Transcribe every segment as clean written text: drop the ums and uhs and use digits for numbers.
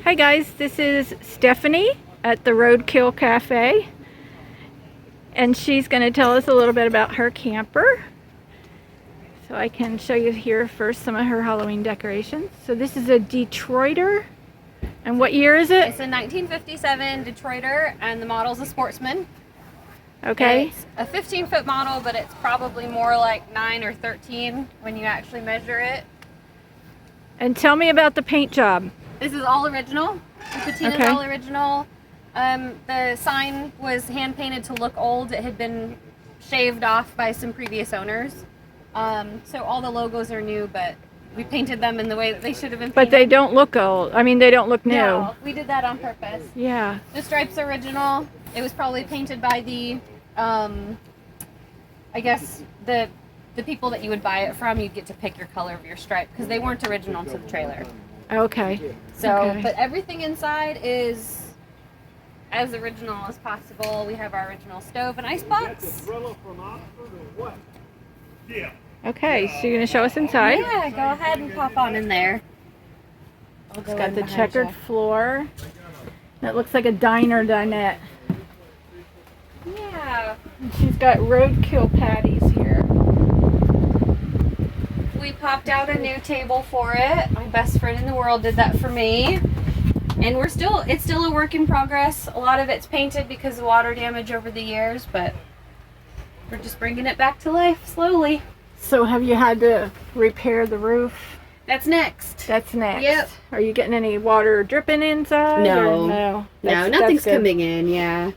Hi guys, this is Stephanie at the Roadkill Cafe, and she's going to tell us a little bit about her camper. So I can show you here first some of her Halloween decorations. So this is a Detroiter, and what year is it? It's a 1957 Detroiter, and the model's a Sportsman. Okay. It's a 15-foot model, but it's probably more like 9 or 13 when you actually measure it. And tell me about the paint job. This is all original. The patina's Okay. all original. The sign was hand painted to look old. It had been shaved off by some previous owners. So all the logos are new, but we painted them in the way that they should have been painted. But they don't look old. I mean, they don't look new. No, we did that on purpose. Yeah. The stripe's original. It was probably painted by the, I guess, the people that you would buy it from. You'd get to pick your color of your stripe because they weren't original to the trailer. Okay. So, Okay. But everything inside is as original as possible. We have our original stove and icebox. Okay, so you're going to show us inside? Yeah, go ahead and pop on in there. It's got the checkered floor. It looks like a diner dinette. Yeah. And she's got roadkill patties here. We popped out a new table for it. My best friend in the world did that for me. And it's still a work in progress. A lot of it's painted because of water damage over the years, but we're just bringing it back to life slowly. So have you had to repair the roof? That's next. That's next. Yep. Are you getting any water dripping inside? No. Or no. No, That's nothing's good. coming in, yeah.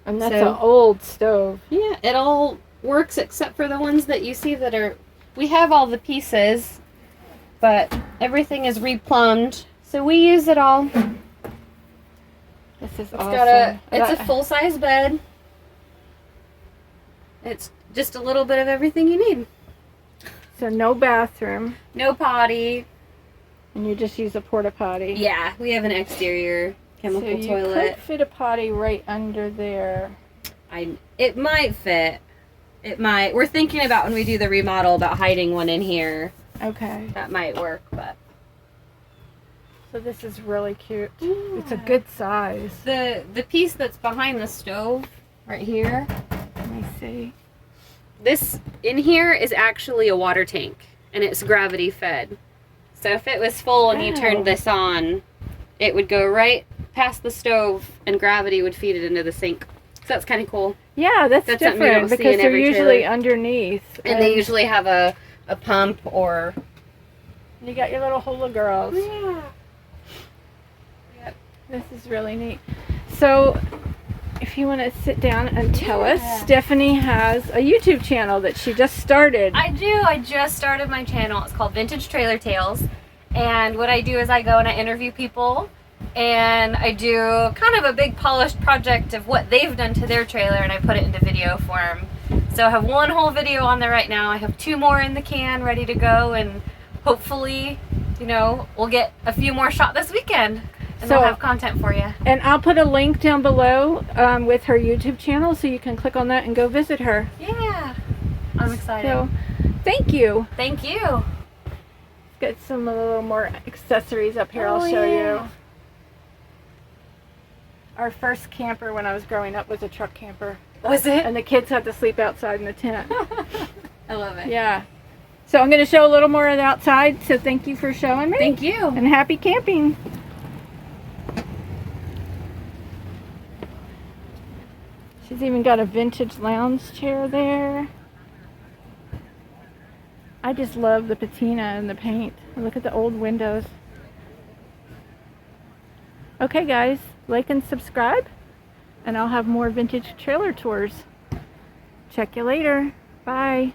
And that's So- an old stove. Yeah, it all works except for the ones that you see that are... We have all the pieces, but everything is replumbed, so we use it all. This is It's awesome. it's a full-size bed. It's just a little bit of everything you need. So no bathroom, No potty. and you just use a porta potty. Yeah, we have an exterior chemical so you toilet. could fit a potty right under there. It might fit. It might. We're thinking about when we do the remodel about hiding one in here. Okay. That might work, but So this is really cute. yeah. It's a good size. The piece that's behind the stove right here. Let me see. This in here is actually a water tank, and it's gravity fed. So if it was full and you Oh. turned this on, it would go right past the stove, and gravity would feed it into the sink. So that's kind of cool. Yeah, that's That's something you different don't see because in they're every usually trailer. underneath. And they usually have a pump or... You got your little hula girls. Yeah. Yep. This is really neat. So, if you want to sit down and tell us, Yeah. Stephanie has a YouTube channel that she just started. I do. I just started my channel. It's called Vintage Trailer Tales. And what I do is I go and I interview people, and I do kind of a big polished project of what they've done to their trailer, and I put it into video form. So I have one whole video on there right now. I have 2 more in the can ready to go, and hopefully, you know, we'll get a few more shot this weekend, and So- we'll have content for you. And I'll put a link down below with her YouTube channel so you can click on that and go visit her. Yeah. I'm excited. So, thank you. Thank you. Got some a little more accessories up here. Oh, I'll show yeah. you. Our first camper when I was growing up was a truck camper. Was it? And the kids had to sleep outside in the tent. I love it. Yeah. So I'm going to show a little more of the outside. So thank you for showing me. Thank you. And happy camping. She's even got a vintage lounge chair there. I just love the patina and the paint. Look at the old windows. Okay guys, like and subscribe, and I'll have more vintage trailer tours. Check you later. Bye.